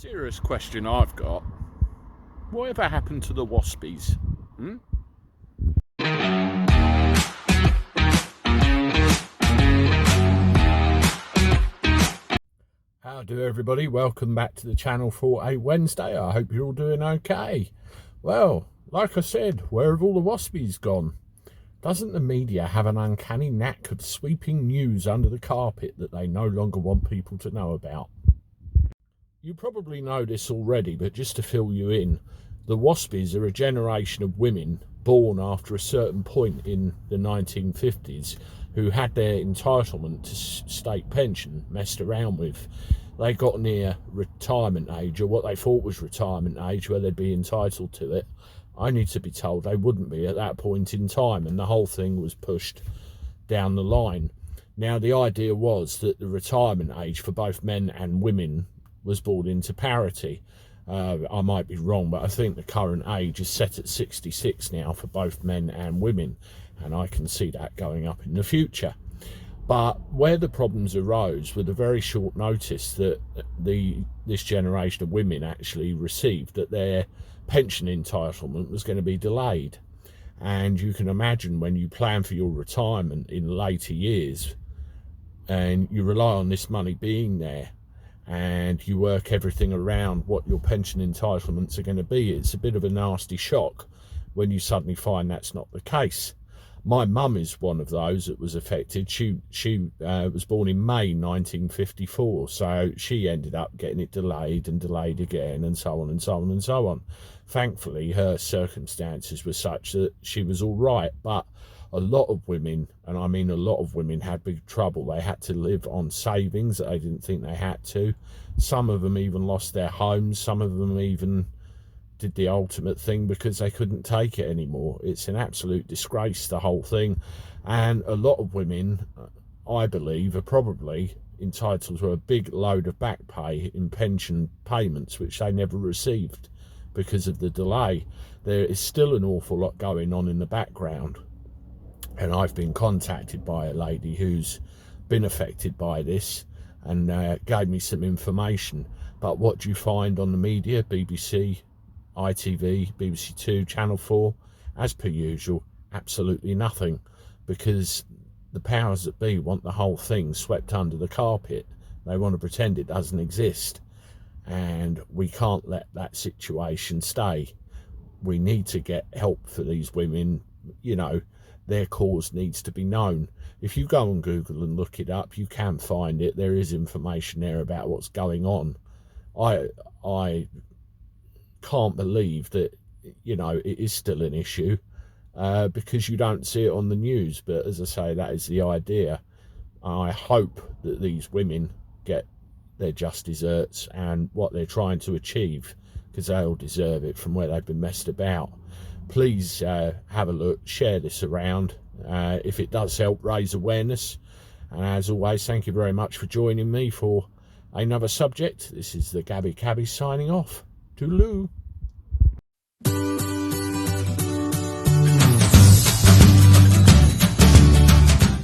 Serious question I've got. Whatever happened to the WASPIs? How do everybody? Welcome back to the channel for a Wednesday. I hope you're all doing okay. Well, like I said, where have all the WASPIs gone? Doesn't the media have an uncanny knack of sweeping news under the carpet that they no longer want people to know about? You probably know this already, but just to fill you in, the WASPIs are a generation of women born after a certain point in the 1950s who had their entitlement to state pension messed around with. They got near retirement age, or what they thought was retirement age, where they'd be entitled to it, only to be told they wouldn't be at that point in time, and the whole thing was pushed down the line. Now, the idea was that the retirement age for both men and women was brought into parity. I might be wrong, but I think the current age is set at 66 now for both men and women, and I can see that going up in the future. But where the problems arose with a very short notice that this generation of women actually received, that their pension entitlement was going to be delayed. And you can imagine when you plan for your retirement in later years and you rely on this money being there, and you work everything around what your pension entitlements are going to be, it's a bit of a nasty shock when you suddenly find that's not the case. My mum is one of those that was affected. She was born in May 1954, so she ended up getting it delayed and delayed again, and so on and so on and so on. Thankfully, her circumstances were such that she was all right, but a lot of women, and I mean a lot of women, had big trouble. They had to live on savings that they didn't think they had to. Some of them even lost their homes. Some of them even did the ultimate thing because they couldn't take it anymore. It's an absolute disgrace, the whole thing. And a lot of women, I believe, are probably entitled to a big load of back pay in pension payments, which they never received because of the delay. There is still an awful lot going on in the background. And I've been contacted by a lady who's been affected by this and gave me some information. But what do you find on the media? BBC, ITV, BBC Two, Channel 4, as per usual, absolutely nothing, because the powers that be want the whole thing swept under the carpet. They want to pretend it doesn't exist, and we can't let that situation stay. We need to get help for these women. You know, their cause needs to be known. If you go on Google and look it up, you can find it. There is information there about what's going on. I can't believe that, you know, it is still an issue because you don't see it on the news. But as I say, that is the idea. I hope that these women get their just desserts and what they're trying to achieve, because they all deserve it from where they've been messed about. Please have a look, share this around if it does help raise awareness. And as always, thank you very much for joining me for another subject. This is the Cabby signing off. Toodaloo.